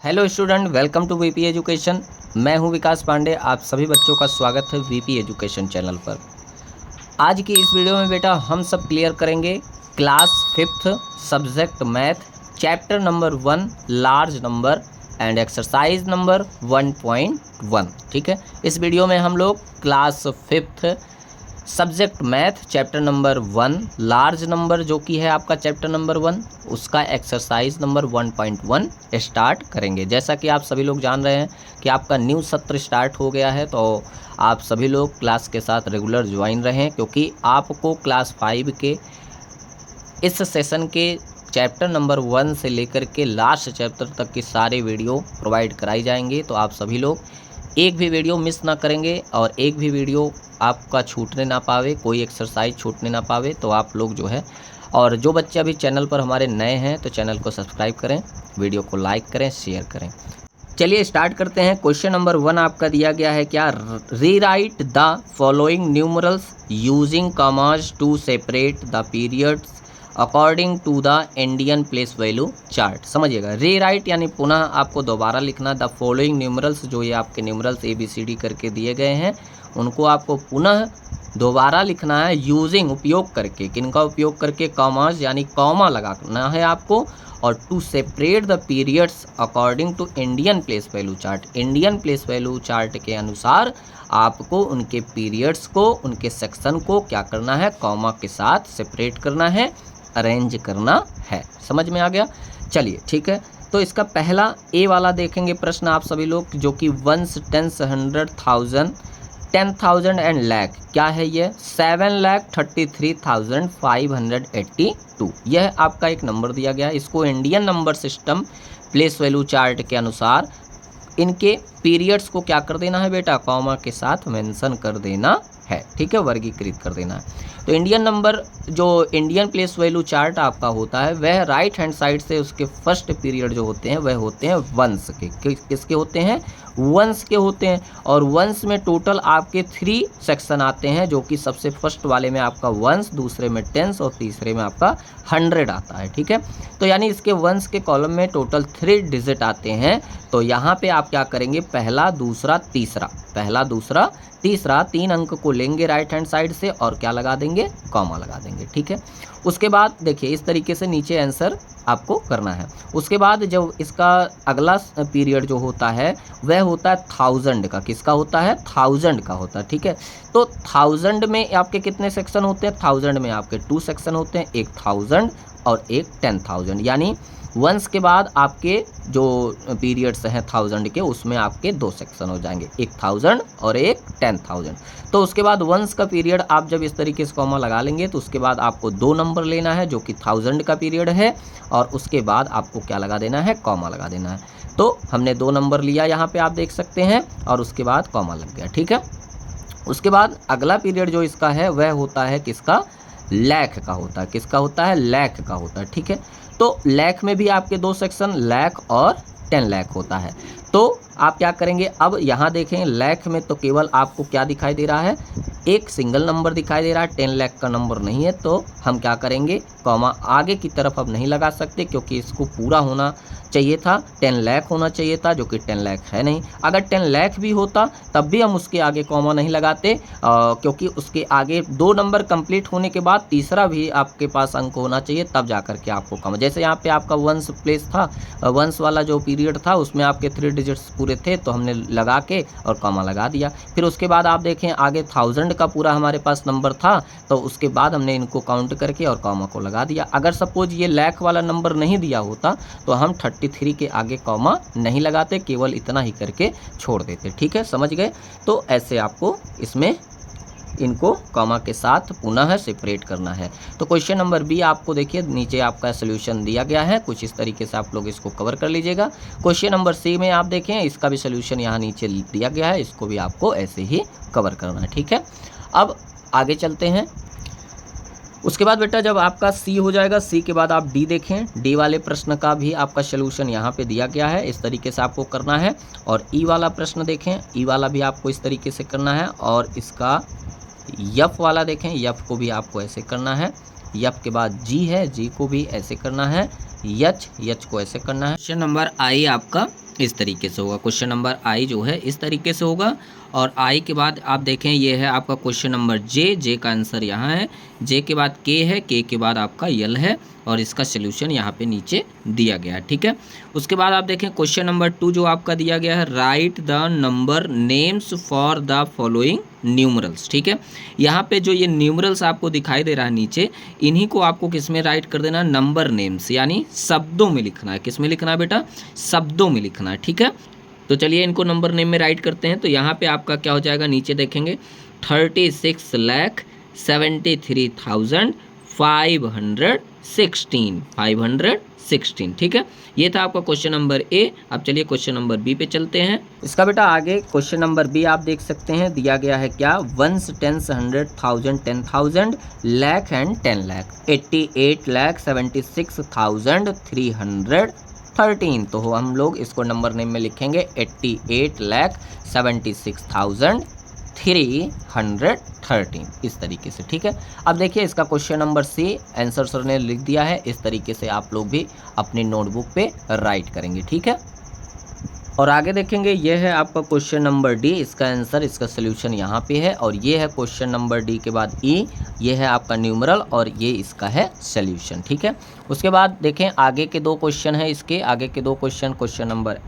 Hello student, welcome to VP education. मैं हूं विकास पांडे। आप सभी बच्चों का स्वागत है वीपी एजुकेशन चैनल पर। आज की इस वीडियो में बेटा हम सब क्लियर करेंगे class 5th subject math, chapter number 1 large number and exercise number 1.1। ठीक है, इस वीडियो में हम लोग class 5th subject math chapter number 1 large number जो कि है आपका चैप्टर नंबर 1, उसका एक्सरसाइज नंबर 1.1 स्टार्ट करेंगे। जैसा कि आप सभी लोग जान रहे हैं कि आपका न्यू सत्र स्टार्ट हो गया है, तो आप सभी लोग क्लास के साथ रेगुलर ज्वाइन रहें, क्योंकि आपको क्लास 5 के इस सेशन के चैप्टर नंबर 1 से लेकर के लास्ट चैप्टर तक की सारे वीडियो प्रोवाइड कराई जाएंगे। तो आप सभी लोग एक भी वीडियो मिस ना करेंगे और एक भी वीडियो आपका छूटने ना पावे, कोई एक्सरसाइज छूटने ना पावे। तो आप लोग जो है, और जो बच्चे अभी चैनल पर हमारे नए हैं तो चैनल को सब्सक्राइब करें, वीडियो को लाइक करें, शेयर करें। चलिए स्टार्ट करते हैं। क्वेश्चन नंबर 1 आपका दिया गया है क्या, rewrite the following numerals using commas to separate the periods according to the Indian place value chart. समझिएगा, रीराइट यानी पुनः आपको दोबारा लिखना। द फॉलोइंग न्यूमरल्स, जो ये आपके न्यूमरल्स ABCD करके दिए गए हैं, उनको आपको पुनः दोबारा लिखना है यूजिंग उपयोग करके। किनका उपयोग करके? कॉमास यानी कॉमा लगाना है आपको, और to separate the periods according to Indian place value chart. Indian place value chart के अनुसार आपको उनके पीरियड्स को, उनके सेक्शन को क्या करना है? कॉमा के साथ सेपरेट करना है, अरेंज करना है। समझ में आ गया? चलिए ठीक है, तो इसका पहला ए वाला देखेंगे प्रश्न आप सभी लोग, जो कि 1 10 100 1000 10,000 एंड लैख। क्या है ये? 7,33,582। यह आपका एक नंबर दिया गया है। इसको Indian number system place value chart के अनुसार इनके पीरियड्स को क्या कर देना है बेटा? कॉमा के साथ मेंशन कर देना है। ठीक है, वर्गीकृत कर देना है। तो इंडियन नंबर, जो इंडियन प्लेस वैल्यू चार्ट आपका होता है, वह राइट हैंड साइड से उसके फर्स्ट पीरियड जो होते हैं वह होते हैं वंश के। किसके होते हैं? वंश के होते हैं। और वंश में टोटल आपके 3 सेक्शन आते हैं, जो कि सबसे फर्स्ट वाले में आपका वंश, दूसरे में टेंस और तीसरे में आपका 100 आता है। ठीक है, तो यानी इसके वंश के कॉलम में टोटल 3 डिजिट आते हैं। तो यहाँ पे आप क्या करेंगे? पहला, दूसरा, तीसरा, पहला, दूसरा, तीसरा 3 अंक को लेंगे राइट हैंड साइड से और क्या लगा देंगे? कॉमा लगा देंगे। ठीक है, उसके बाद देखिए इस तरीके से नीचे आंसर आपको करना है। उसके बाद जब इसका अगला पीरियड जो होता है वह होता है 1000 का। किसका होता है? 1000 का होता है। ठीक है, तो 1000 में आपके कितने सेक्शन होते हैं? 1000 में आपके 2 सेक्शन होते हैं, एक 1000 और एक 10,000। यानी वंश के बाद आपके जो पीरियड्स हैं 1000 के, उसमें आपके 2 सेक्शन हो जाएंगे, एक 1000 और एक 10,000। तो उसके बाद वंश का पीरियड आप जब इस तरीके से कॉमा लगा लेंगे तो उसके बाद आपको 2 नंबर लेना है, जो कि 1000 का पीरियड है, और उसके बाद आपको क्या लगा देना है? कॉमा लगा देना है। तो हमने 2 नंबर लिया यहाँ पे आप देख सकते हैं, और उसके बाद कॉमा लग गया। ठीक है, उसके बाद अगला पीरियड जो इसका है वह होता है किसका? लैख का होता है। किसका होता है? लैख का होता है। ठीक है, तो लैख में भी आपके 2 सेक्शन, लैख और 10 लाख होता है। तो आप क्या करेंगे? अब यहाँ देखें, लैख में तो केवल आपको क्या दिखाई दे रहा है? एक सिंगल नंबर दिखाई दे रहा है, 10 लाख का नंबर नहीं है। तो हम क्या करेंगे? कॉमा आगे की तरफ अब नहीं लगा सकते, क्योंकि इसको पूरा होना चाहिए था, 10 लाख होना चाहिए था, जो कि 10 लाख है नहीं। अगर 10 लाख भी होता तब भी हम उसके आगे कॉमा नहीं लगाते, क्योंकि उसके आगे 2 नंबर कंप्लीट होने के बाद तीसरा भी आपके पास अंक होना चाहिए, तब जा कर के आपको कॉमा। जैसे यहाँ पे आपका वंश प्लेस था, वंश वाला जो पीरियड था उसमें आपके 3 डिजिट्स पूरे थे, तो हमने लगा के और कॉमा लगा दिया। फिर उसके बाद आप देखें आगे 1000 का पूरा हमारे पास नंबर था, तो उसके बाद हमने इनको काउंट करके और कॉमा को लगा दिया। अगर सपोज ये लाख वाला नंबर नहीं दिया होता तो हम 33 के आगे कॉमा नहीं लगाते, केवल इतना ही करके छोड़ देते। ठीक है, समझ गए? तो ऐसे आपको इसमें इनको कॉमा के साथ पुनः सेपरेट करना है। तो क्वेश्चन नंबर बी आपको देखिए नीचे आपका सोल्यूशन दिया गया है, कुछ इस तरीके से आप लोग इसको कवर कर लीजिएगा। क्वेश्चन नंबर सी में आप देखें, इसका भी सोल्यूशन यहाँ नीचे दिया गया है, इसको भी आपको ऐसे ही कवर करना है। ठीक है, अब आगे चलते हैं। उसके बाद बेटा जब आपका सी हो जाएगा, सी के बाद आप डी देखें। डी वाले प्रश्न का भी आपका सोल्यूशन यहाँ पे दिया गया है, इस तरीके से आपको करना है। और ई वाला प्रश्न देखें, ई वाला भी आपको इस तरीके से करना है। और इसका यफ वाला देखें, यफ को भी आपको ऐसे करना है। यफ के बाद जी है, जी को भी ऐसे करना है। यच को ऐसे करना है। क्वेश्चन नंबर आई आपका इस तरीके से होगा। क्वेश्चन नंबर आई जो है इस तरीके से होगा। और आई के बाद आप देखें ये है आपका क्वेश्चन नंबर जे का आंसर यहाँ है, जे के बाद के है, के के बाद आपका यल है, और इसका सोल्यूशन यहाँ पे नीचे दिया गया है। ठीक है, उसके बाद आप देखें क्वेश्चन नंबर 2 जो आपका दिया गया है, right the number names for the following numerals. ठीक है, यहाँ पे जो ये न्यूमरल्स आपको दिखाई दे रहा है नीचे, इन्हीं को आपको किस में राइट कर देना, नंबर नेम्स यानी शब्दों में लिखना है। किस में लिखना है बेटा, शब्दों में लिखना है। ठीक है, तो चलिए इनको नंबर नेम में राइट करते हैं। तो यहाँ पे आपका क्या हो जाएगा, नीचे देखेंगे 36,73,516 ठीक है, ये था आपका क्वेश्चन नंबर ए। अब चलिए क्वेश्चन नंबर बी पे चलते हैं। इसका बेटा आगे क्वेश्चन नंबर बी आप देख सकते हैं, दिया गया है क्या, ones, tens, 100,000, 10,000, lakh and 10 lakh, 88,76,313। तो हम लोग इसको नंबर नेम में लिखेंगे 88,76,313 इस तरीके से। ठीक है, अब देखिए इसका question number C answer sir ने लिख दिया है, इस तरीके से आप लोग भी अपनी नोटबुक पे राइट करेंगे। ठीक है, और आगे देखेंगे ये है आपका क्वेश्चन नंबर डी, इसका आंसर, इसका सोल्यूशन यहाँ पे है। और ये है क्वेश्चन नंबर डी के बाद ई, ये है आपका न्यूमरल और ये इसका है सोल्यूशन। ठीक है, उसके बाद देखें आगे के दो क्वेश्चन है, इसके आगे के दो क्वेश्चन, क्वेश्चन नंबर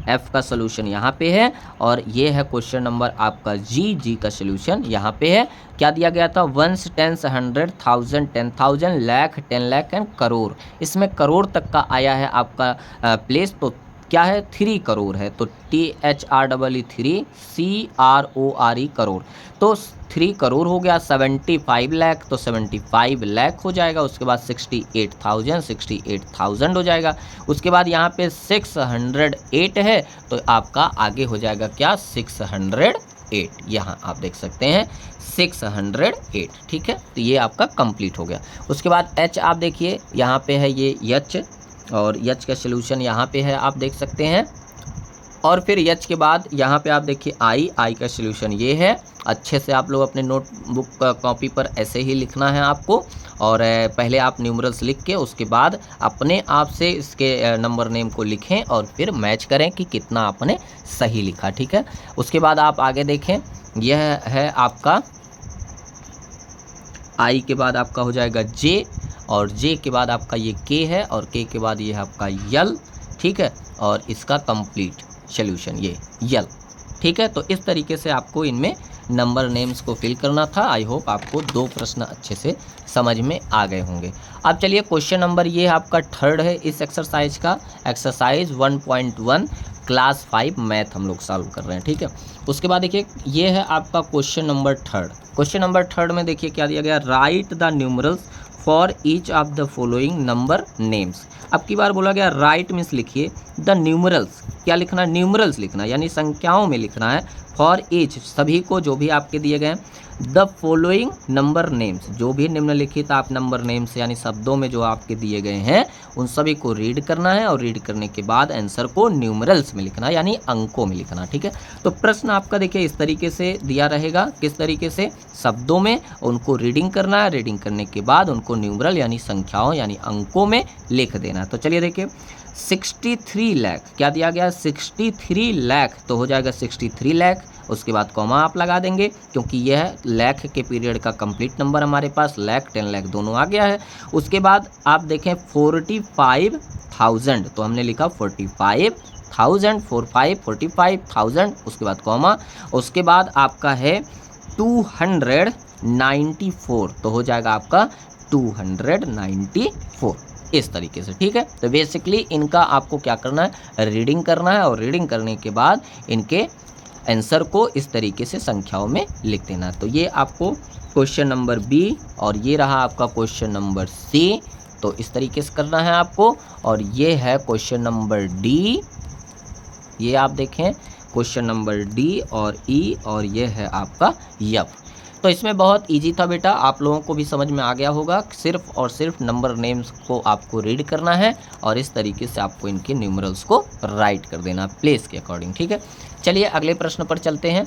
एफ का सोल्यूशन यहाँ पे है, और ये है क्वेश्चन नंबर आपका जी का सोल्यूशन यहाँ पे है। क्या दिया गया था, ones, tens, 100,000, 10,000, lakh, 10 lakh and crore. इसमें करोड़ तक का आया है आपका प्लेस, तो क्या है, 3 करोड़ है, तो THREE 3 CRORE करोड़, तो 3 करोड़ हो गया। 75 लाख, तो 75 लाख हो जाएगा। उसके बाद 68,000 हो जाएगा। उसके बाद यहाँ पे 608 है, तो आपका आगे हो जाएगा क्या, 608, यहाँ आप देख सकते हैं 608। ठीक है, तो ये आपका कंप्लीट हो गया। उसके बाद एच आप देखिए यहाँ पे है ये यच, और यच का सोल्यूशन यहाँ पे है आप देख सकते हैं। और फिर यच के बाद यहाँ पे आप देखिए आई का सोल्यूशन ये है। अच्छे से आप लोग अपने नोटबुक कॉपी पर ऐसे ही लिखना है आपको, और पहले आप न्यूमरल्स लिख के उसके बाद अपने आप से इसके नंबर नेम को लिखें और फिर मैच करें कि कितना आपने सही लिखा। ठीक है, उसके बाद आप आगे देखें, यह है आपका आई के बाद आपका हो जाएगा जे, और जे के बाद आपका ये के है, और के के बाद ये है आपका यल। ठीक है, और इसका कंप्लीट सोल्यूशन ये यल। ठीक है, तो इस तरीके से आपको इनमें नंबर नेम्स को फिल करना था। आई होप आपको 2 प्रश्न अच्छे से समझ में आ गए होंगे। अब चलिए क्वेश्चन नंबर ये आपका थर्ड है इस एक्सरसाइज का, एक्सरसाइज 1.1 क्लास 5 मैथ हम लोग सॉल्व कर रहे हैं। ठीक है, उसके बाद देखिए ये है आपका question number third. Question number third में देखिए क्या दिया गया, right the numerals for each of the following number names. अब की बार बोला गया राइट मीन्स लिखिए द न्यूमरल्स, क्या लिखना है, न्यूमरल्स लिखना है यानी संख्याओं में लिखना है, फॉर ईच सभी को जो भी आपके दिए गए, द फॉलोइंग नंबर नेम्स जो भी निम्नलिखित आप नंबर नेम्स यानी शब्दों में जो आपके दिए गए हैं उन सभी को रीड करना है, और रीड करने के बाद आंसर को न्यूमरल्स में लिखना है यानी अंकों में लिखना। ठीक है, तो प्रश्न आपका देखिए इस तरीके से दिया रहेगा, किस तरीके से, शब्दों में उनको रीडिंग करना है, रीडिंग करने के बाद उनको न्यूमरल यानी संख्याओं यानी अंकों में लिख देना है। तो चलिए देखिए 63 लाख क्या दिया गया, 63 लाख, तो हो जाएगा 63 लाख। उसके बाद कॉमा आप लगा देंगे क्योंकि यह लाख के पीरियड का कंप्लीट नंबर हमारे पास, लाख 10 लाख दोनों आ गया है। उसके बाद आप देखें 45,000, तो हमने लिखा 45,000, 45,000, उसके बाद कॉमा, उसके बाद आपका है 294, तो हो जाएगा आपका 294 इस तरीके से। ठीक है, तो बेसिकली इनका आपको क्या करना है, रीडिंग करना है, और रीडिंग करने के बाद इनके आंसर को इस तरीके से संख्याओं में लिख देना है। तो ये आपको क्वेश्चन नंबर बी, और ये रहा आपका क्वेश्चन नंबर सी, तो इस तरीके से करना है आपको। और ये है क्वेश्चन नंबर डी, ये आप देखें क्वेश्चन नंबर डी और ई, और ये है आपका यफ। तो इसमें बहुत इजी था बेटा, आप लोगों को भी समझ में आ गया होगा। सिर्फ और सिर्फ नंबर नेम्स को आपको रीड करना है, और इस तरीके से आपको इनके न्यूमरल्स को राइट कर देना प्लेस के अकॉर्डिंग। ठीक है, चलिए अगले प्रश्न पर चलते हैं।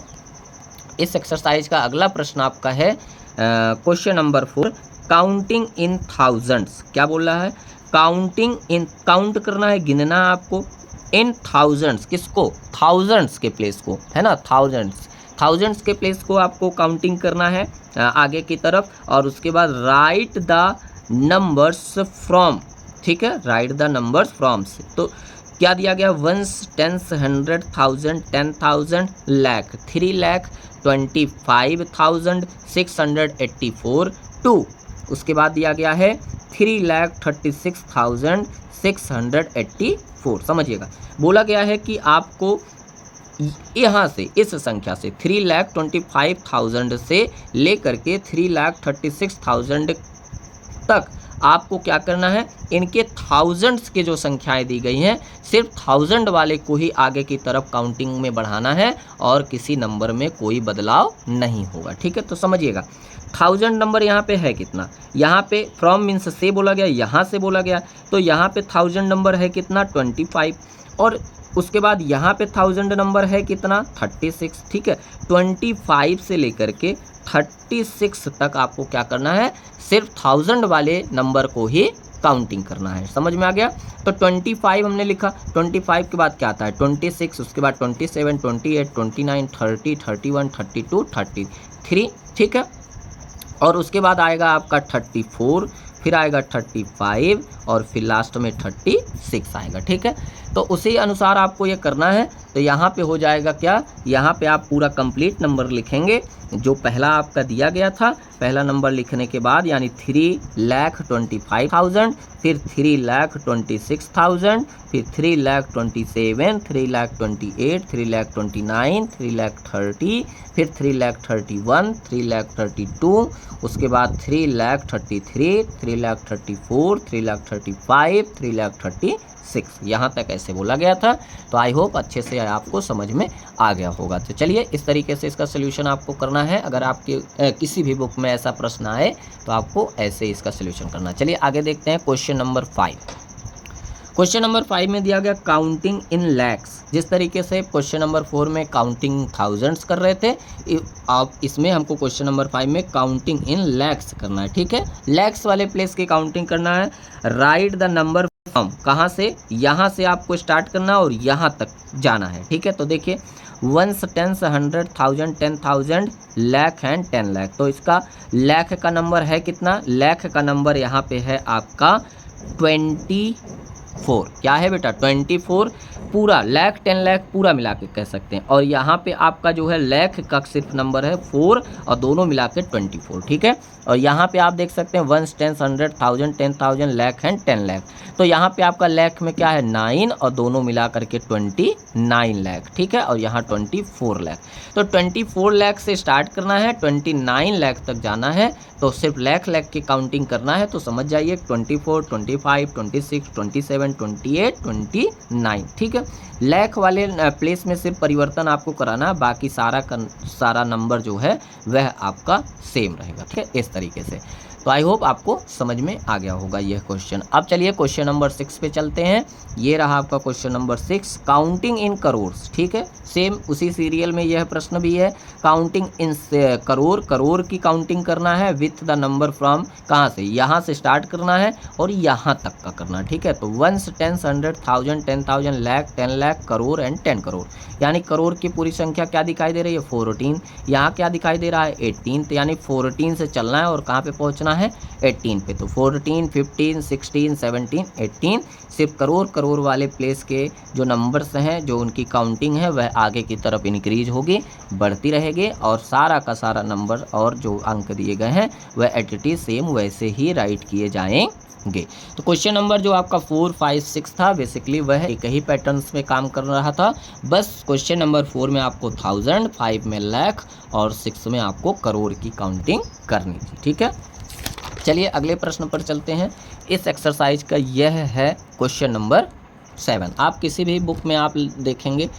इस एक्सरसाइज का अगला प्रश्न आपका है question number 4, counting in thousands. क्या बोल रहा है, काउंटिंग इन, काउंट करना है, गिनना है आपको इन थाउजेंड्स, किसको, थाउजेंड्स के प्लेस को, है ना, थाउजेंड्स के प्लेस को आपको काउंटिंग करना है आगे की तरफ, और उसके बाद राइट द नंबर्स फ्रॉम, ठीक है, राइट द नंबर्स फ्रॉम से, तो क्या दिया गया, वंस, टेंस, 100,000, 10,000, लाख, 3,25,684 टू, उसके बाद दिया गया है 3,36,684, समझिएगा, बोला गया है कि आपको यहाँ से, इस संख्या से 3,25,000 से लेकर के 3,36,000 तक आपको क्या करना है, इनके थाउजेंड्स के जो संख्याएं दी गई हैं, सिर्फ 1000 वाले को ही आगे की तरफ काउंटिंग में बढ़ाना है और किसी नंबर में कोई बदलाव नहीं होगा, ठीक है। तो समझिएगा 1000 नंबर यहाँ पे है कितना, यहाँ पे फ्रॉम मीन्स से बोला गया, यहाँ से बोला गया, तो यहाँ पे 1000 नंबर है कितना, 25, और उसके बाद यहाँ पे 1000 नंबर है कितना, 36, ठीक है। 25 से लेकर के 36 तक आपको क्या करना है, सिर्फ 1000 वाले नंबर को ही काउंटिंग करना है, समझ में आ गया। तो 25 हमने लिखा, 25 के बाद क्या आता है, 26, उसके बाद 27, 28, 29, 30, 31, 32, 33, ठीक है, और उसके बाद आएगा आपका 34, फिर आएगा 35 और फिर लास्ट में 36 आएगा, ठीक है। तो उसी अनुसार आपको ये करना है। तो यहाँ पे हो जाएगा क्या, यहाँ पे आप पूरा कंप्लीट नंबर लिखेंगे जो पहला आपका दिया गया था, पहला नंबर लिखने के बाद यानी 3,25,000, फिर 3,26,000, फिर 3,27,000, 3,28,000, 3,29,000, 3,30,000, फिर 3,31,000, 3,32,000, उसके बाद 3,33,000, 3,34,000, 3,35,000, 3,36,000, यहाँ तक ऐसे बोला गया था। तो आई होप अच्छे से आपको समझ में आ गया होगा। तो चलिए इस तरीके से इसका सोल्यूशन आपको करना है। अगर आपके किसी भी बुक में ऐसा प्रश्न आए तो आपको ऐसे इसका सोल्यूशन करना है। चलिए आगे देखते हैं क्वेश्चन नंबर 5। क्वेश्चन नंबर 5 में दिया गया काउंटिंग इन लैक्स। जिस तरीके से क्वेश्चन नंबर 4 में काउंटिंग थाउजेंड्स कर रहे थे, आप इसमें हमको क्वेश्चन नंबर 5 में काउंटिंग इन लैक्स करना है, ठीक है। लैक्स वाले प्लेस की काउंटिंग करना है। राइट द नंबर फ्रॉम, कहाँ से, यहाँ से आपको स्टार्ट करना और यहाँ तक जाना है, ठीक है। तो देखिए 1, 10, 100,000, 10,000, लाख एंड 10 लाख। तो इसका लाख का नंबर है कितना, लाख का नंबर यहाँ पे है आपका 24। क्या है बेटा, 24 पूरा, लाख 10 लाख पूरा मिला के कह सकते हैं। और यहाँ पे आपका जो है लाख का सिर्फ नंबर है 4 और दोनों मिला के 24, ठीक है। और यहाँ पे आप देख सकते हैं 1, 10, 100,000, 10,000, लाख एंड 10 लाख। तो यहाँ पे आपका लाख में क्या है 9 और दोनों मिला करके 29 लाख, ठीक है। और यहाँ 24 लाख। तो 24 लाख से स्टार्ट करना है, 29 लाख तक जाना है। तो सिर्फ लाख की काउंटिंग करना है। तो समझ जाइए 24, 25, 26, 27, 28, 29, ठीक है। लाख वाले प्लेस में सिर्फ परिवर्तन आपको कराना है, बाकी सारा नंबर जो है वह आपका सेम रहेगा, ठीक है, इस तरीके से। तो आई होप आपको समझ में आ गया होगा यह क्वेश्चन। अब चलिए क्वेश्चन नंबर 6 पे चलते हैं। ये रहा आपका question number 6, counting in crores, ठीक है। सेम उसी सीरियल में यह प्रश्न भी है, काउंटिंग इन करोड़ की काउंटिंग करना है विथ द नंबर फ्रॉम, कहाँ से, यहाँ से स्टार्ट करना है और यहाँ तक का करना है, ठीक है। तो 1, 10, 100,000, 10,000, लाख, 10 लाख, करोड़ एंड 10 करोड़। यानी करोड़ की पूरी संख्या क्या दिखाई दे रही है 14। यहाँ क्या दिखाई दे रहा है 18। तो यानी 14 से चलना है और कहाँ पे पहुँचना है 18 पे। तो 14, 15, 16, 17, 18 सिर्फ करोड़ वाले प्लेस के जो नंबर्स हैं, जो उनकी काउंटिंग है वह आगे की तरफ इंक्रीज होगी, बढ़ती रहेगी और सारा का सारा नंबर और जो अंक दिए गए हैं वह एट इट इज सेम वैसे ही राइट किए जाएंगे। तो क्वेश्चन नंबर जो आपका 4, 5, 6 था बेसिकली वह एक ही पैटर्न्स में काम कर रहा था। बस क्वेश्चन नंबर 4 में आपको 1000, 5 में लाख और 6 में आपको करोड़ की काउंटिंग करनी थी, ठीक है। चलिए अगले प्रश्न पर चलते हैं। इस एक्सरसाइज का यह है क्वेश्चन नंबर 7। आप किसी भी बुक में आप देखेंगे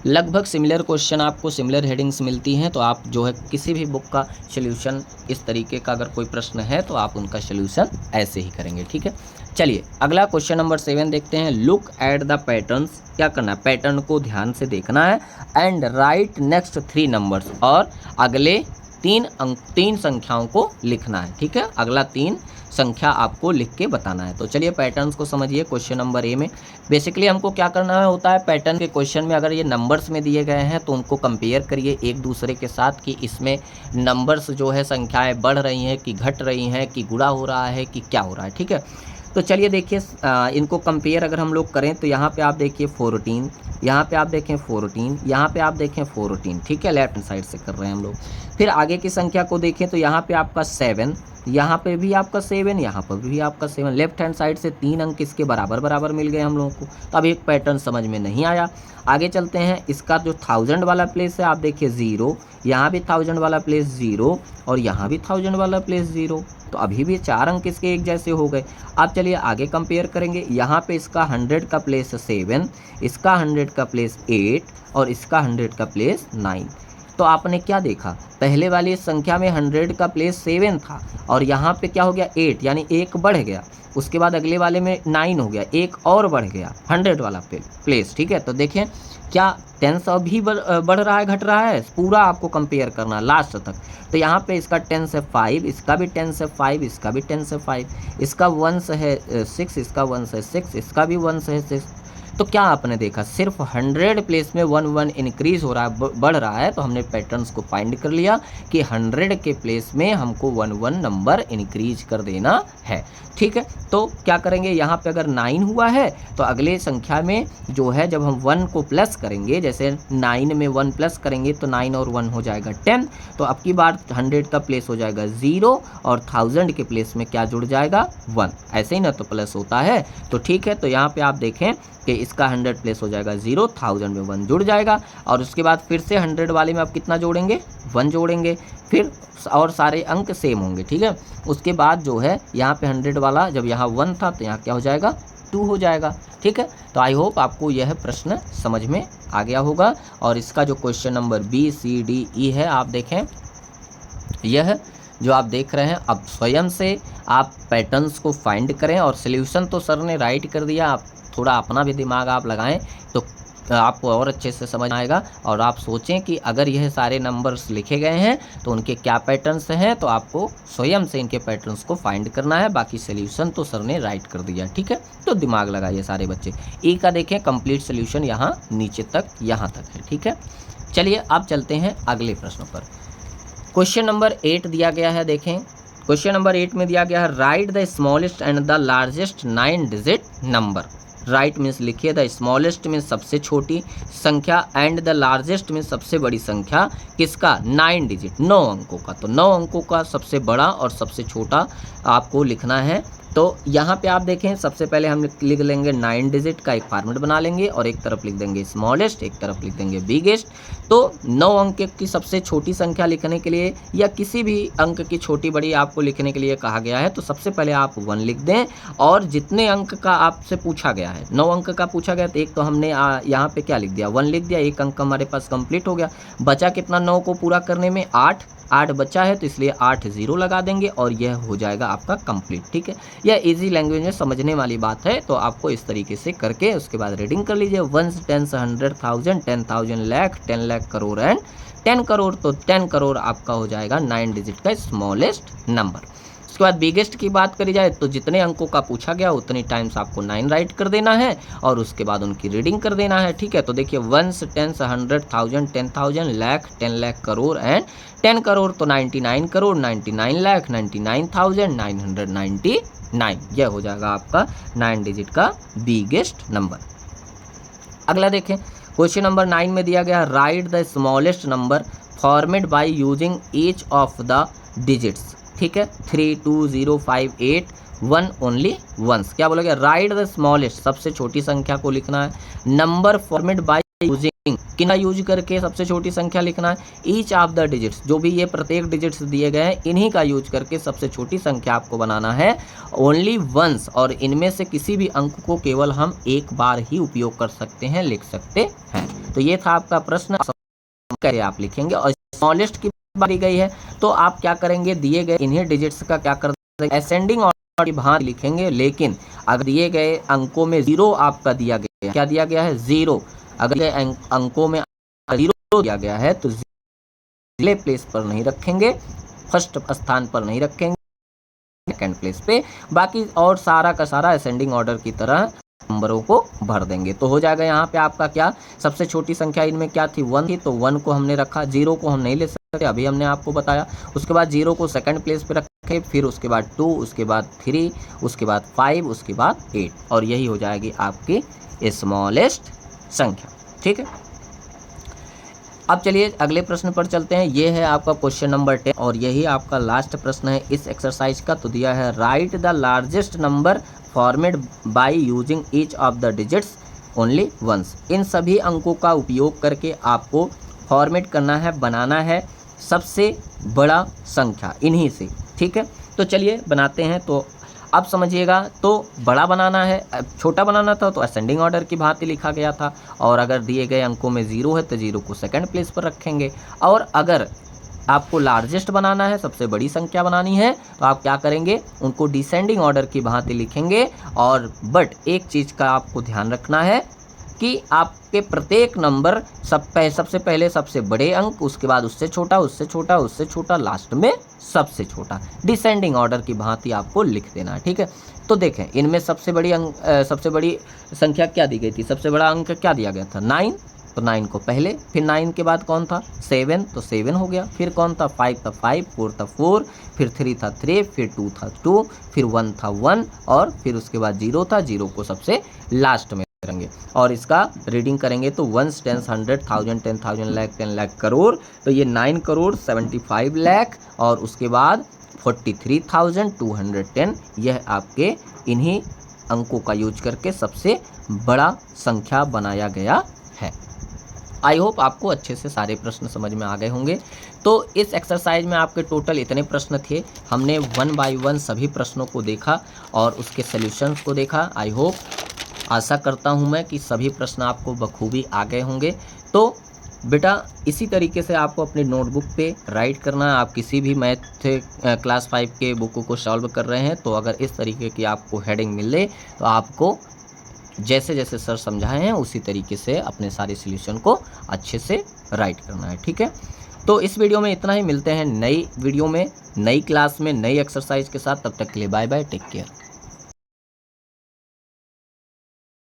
लगभग सिमिलर क्वेश्चन आपको सिमिलर हेडिंग्स मिलती हैं। तो आप जो है किसी भी बुक का सॉल्यूशन इस तरीके का अगर कोई प्रश्न है तो आप उनका सॉल्यूशन ऐसे ही करेंगे, ठीक है। चलिए अगला क्वेश्चन नंबर 7 देखते हैं। लुक एट द पैटर्न्स, क्या करना है, पैटर्न को ध्यान से देखना है एंड राइट नेक्स्ट 3 नंबर्स, और अगले 3 संख्याओं को लिखना है, ठीक है। अगला 3 संख्या आपको लिख के बताना है। तो चलिए पैटर्न्स को समझिए। क्वेश्चन नंबर ए में बेसिकली हमको क्या करना है होता है, पैटर्न के क्वेश्चन में अगर ये नंबर्स में दिए गए हैं तो उनको कंपेयर करिए एक दूसरे के साथ कि इसमें नंबर्स जो है संख्याएं बढ़ रही हैं कि घट रही हैं कि गुणा हो रहा है कि क्या हो रहा है, ठीक है। तो चलिए देखिए इनको कंपेयर अगर हम लोग करें तो यहाँ पे आप देखिए 14, यहाँ पे आप देखें 14, यहाँ पे आप देखें 14, ठीक है, लेफ्ट हैंड साइड से कर रहे हैं हम लोग। फिर आगे की संख्या को देखें तो यहाँ पे आपका 7, यहाँ पे भी आपका 7, यहाँ पर भी आपका 7, लेफ्ट हैंड साइड से 3 अंक इसके बराबर बराबर मिल गए हम लोगों को। तो अब एक पैटर्न समझ में नहीं आया। आगे चलते हैं, इसका जो 1000 वाला प्लेस है आप देखिए 0, यहाँ भी 1000 वाला प्लेस 0 और यहाँ भी 1000 वाला प्लेस 0। तो अभी भी 4 अंक इसके एक जैसे हो गए। अब चलिए आगे कंपेयर करेंगे। यहाँ पे इसका 100 का प्लेस 7, इसका 100 का प्लेस 8 और इसका 100 का प्लेस 9। तो आपने क्या देखा, पहले वाली संख्या में 100 का प्लेस 7 था और यहाँ पे क्या हो गया 8, यानी एक बढ़ गया। उसके बाद अगले वाले में 9 हो गया, एक और बढ़ गया 100 वाला प्लेस, ठीक है। तो देखें क्या 10 अभी बढ़ रहा है घट रहा है, पूरा आपको कंपेयर करना लास्ट तक। तो यहाँ पे इसका 10 से 5, इसका भी 10 से 5, इसका भी 10 से 5, इसका 1 से है 6, इसका 1 से 6, इसका भी 1 से है 6। तो क्या आपने देखा, सिर्फ 100 प्लेस में 1 1 इंक्रीज हो रहा है, बढ़ रहा है। तो हमने पैटर्न्स को फाइंड कर लिया कि 100 के प्लेस में हमको 1 1 नंबर इंक्रीज कर देना है, ठीक है। तो क्या करेंगे, यहाँ पे अगर 9 हुआ है तो अगले संख्या में जो है जब हम 1 को प्लस करेंगे, जैसे 9 में 1 प्लस करेंगे तो 9 और 1 हो जाएगा 10। तो अब की बार 100 का प्लेस हो जाएगा 0 और 1000 के प्लेस में क्या जुड़ जाएगा 1, ऐसे ही ना तो प्लस होता है। तो ठीक है, तो यहाँ पे आप देखें कि इसका 100 प्लेस हो जाएगा 0, 1000 में 1 जुड़ जाएगा और उसके बाद फिर से 100 वाले में आप कितना जोड़ेंगे 1 जोड़ेंगे, फिर और सारे अंक सेम होंगे, ठीक है। उसके बाद जो है यहाँ पे 100 वाला जब यहाँ 1 था तो यहाँ क्या हो जाएगा 2 हो जाएगा, ठीक है। तो आई होप आपको यह प्रश्न समझ में आ गया होगा। और इसका जो question number B C D E है आप देखें, यह जो आप देख रहे हैं अब स्वयं से आप पैटर्न्स को फाइंड करें और सॉल्यूशन तो सर ने राइट कर दिया, आप थोड़ा अपना भी दिमाग आप लगाएं तो आपको और अच्छे से समझ आएगा। और आप सोचें कि अगर यह सारे नंबर्स लिखे गए हैं तो उनके क्या पैटर्न्स हैं, तो आपको स्वयं से इनके पैटर्न्स को फाइंड करना है। बाकी सॉल्यूशन तो सर ने राइट कर दिया, ठीक है। तो दिमाग लगाइए सारे बच्चे। ई का देखें कंप्लीट सॉल्यूशन यहाँ नीचे तक यहाँ तक है, ठीक है। चलिए अब चलते हैं अगले प्रश्न पर। क्वेश्चन नंबर 8 दिया गया है, देखें क्वेश्चन नंबर 8 में दिया गया है right the smallest and the largest 9 digit number. Right means लिखिए, द स्मॉलेस्ट मीन्स सबसे छोटी संख्या एंड द लार्जेस्ट मीन्स सबसे बड़ी संख्या, किसका 9 डिजिट 9 अंकों का। तो 9 अंकों का सबसे बड़ा और सबसे छोटा आपको लिखना है। तो यहाँ पे आप देखें सबसे पहले हम लिख लेंगे 9 डिजिट का एक फॉर्मेट बना लेंगे और एक तरफ लिख देंगे स्मॉलेस्ट, एक तरफ लिख देंगे बिगेस्ट। तो 9 अंक की सबसे छोटी संख्या लिखने के लिए या किसी भी अंक की छोटी बड़ी आपको लिखने के लिए कहा गया है तो सबसे पहले आप 1 लिख दें और जितने अंक का आपसे पूछा गया है 9 अंक का पूछा गया तो एक तो हमने यहाँ पे क्या लिख दिया 1 लिख दिया, एक अंक हमारे पास कंप्लीट हो गया। बचा कितना 9 को पूरा करने में 8 बचा है तो इसलिए 8 0 लगा देंगे और यह हो जाएगा आपका कंप्लीट, ठीक है। यह इजी लैंग्वेज में समझने वाली बात है तो आपको इस तरीके से करके उसके बाद रीडिंग कर लीजिए। 1 10 100,000 10,000 लाख 10 लाख करोड़ एंड 10 करोड़। तो 10 करोड़ आपका हो जाएगा 9 डिजिट का स्मॉलेस्ट नंबर। उसके बाद बिगेस्ट की बात करी जाए तो जितने अंकों का पूछा गया उतनी टाइम्स आपको 9 राइट कर देना है और उसके बाद उनकी रीडिंग कर देना है, ठीक है। तो देखिए 1 10 100,000 10,000 लाख 10 लाख करोड़ एंड 10 करोड़ तो 99 करोड़ 99 लाख 99,999। यह हो जाएगा आपका 9 डिजिट का बिगेस्ट नंबर। अगला देखें क्वेश्चन नंबर 9 में दिया गया right the smallest number format bye using each of the digits, ठीक है। 3 2 0 5 8 1 ओनली वंस। क्या बोला गया राइट द स्मॉलेस्ट सबसे छोटी संख्या को लिखना है। नंबर फॉर्मेट बाय यूजिंग कितना यूज करके सबसे छोटी संख्या लिखना है। ईच ऑफ द डिजिट्स जो भी ये प्रत्येक डिजिट्स दिए गए हैं इन्हीं का यूज करके सबसे छोटी संख्या आपको बनाना है ओनली वंस। और इनमें से किसी भी अंक को केवल हम एक बार ही उपयोग कर सकते हैं, लिख सकते हैं। तो ये था आपका प्रश्न, कैसे आप लिखेंगे। और स्मॉलेस्ट की बात गई है तो आप क्या करेंगे दिए गए इन्हीं डिजिट्स का क्या कर देंगे असेंडिंग ऑर्डर की भांति लिखेंगे। लेकिन अगर दिए गए अंकों में 0 आपका दिया गया, क्या दिया गया है 0, अगर अंकों में 0 दिया गया है तो पहले प्लेस पर नहीं रखेंगे, फर्स्ट स्थान पर नहीं रखेंगे, सेकंड प्लेस पे, बाकी और सारा का सारा असेंडिंग ऑर्डर की तरह नंबरों को भर देंगे। तो हो जाएगा यहाँ पे आपका क्या, सबसे छोटी संख्या इनमें क्या थी, 1 थी, तो 1 को हमने रखा, 0 को हम नहीं ले सकते, अभी हमने आपको बताया। उसके बाद 0 को सेकंड प्लेस पे रखे, फिर उसके बाद 2, उसके बाद 3, उसके बाद 5, उसके बाद 8, और यही हो जाएगी आपकी स्मॉलेस्ट संख्या। ठीक है, अब चलिए अगले प्रश्न पर चलते हैं। ये है आपका क्वेश्चन नंबर 10 और यही आपका लास्ट प्रश्न है इस एक्सरसाइज का। तो दिया है right the largest number formed by using each of the digits only once. इन सभी अंकों का उपयोग करके आपको फॉर्मेट करना है, बनाना है सबसे बड़ा संख्या इन्हीं से। ठीक है, तो चलिए बनाते हैं। तो अब समझिएगा, तो बड़ा बनाना है, छोटा बनाना था तो असेंडिंग ऑर्डर की भांति लिखा गया था, और अगर दिए गए अंकों में 0 है तो 0 को सेकंड प्लेस पर रखेंगे, और अगर आपको लार्जेस्ट बनाना है, सबसे बड़ी संख्या बनानी है, तो आप क्या करेंगे, उनको डिसेंडिंग ऑर्डर की भांति लिखेंगे। और बट एक चीज़ का आपको ध्यान रखना है कि आपके प्रत्येक नंबर सबसे पहले सबसे बड़े अंक, उसके बाद उससे छोटा, उससे छोटा, उससे छोटा, लास्ट में सबसे छोटा, डिसेंडिंग ऑर्डर की भांति आपको लिख देना है। ठीक है, तो देखें इनमें सबसे बड़ी संख्या क्या दी गई थी, सबसे बड़ा अंक क्या दिया गया था, 9, तो 9 को पहले, फिर 9 के बाद कौन था, 7, तो 7 हो गया, फिर कौन था, 5 था 5, 4 था 4, फिर 3 था 3, फिर 2 था 2, फिर 1 था 1, और फिर उसके बाद 0 था, 0 को सबसे लास्ट में करेंगे। और इसका रीडिंग करेंगे तो 1, 10, 100, 1000, 10,000, लाख, 10 लाख, करोड़, तो ये 9 करोड़ 75 लाख, और उसके बाद 43,210, यह आपके इन्हीं अंकों का यूज करके सबसे बड़ा संख्या बनाया गया है। आई होप आपको अच्छे से सारे प्रश्न समझ में आ गए होंगे। तो इस एक्सरसाइज में आपके टोटल इतने प्रश्न थे, हमने 1 बाय 1 सभी प्रश्नों को देखा और उसके सॉल्यूशंस को देखा। आई होप, आशा करता हूं मैं कि सभी प्रश्न आपको बखूबी आ गए होंगे। तो बेटा इसी तरीके से आपको अपनी नोटबुक पे राइट करना है। आप किसी भी मैथ क्लास 5 के बुक को सॉल्व कर रहे हैं तो अगर इस तरीके की आपको हेडिंग मिले तो आपको जैसे जैसे सर समझाए हैं उसी तरीके से अपने सारे सॉल्यूशन को अच्छे से राइट करना है। ठीक है, तो इस वीडियो में इतना ही, मिलते हैं नई वीडियो में, नई क्लास में, नई एक्सरसाइज के साथ। तब तक के लिए बाय बाय, टेक केयर।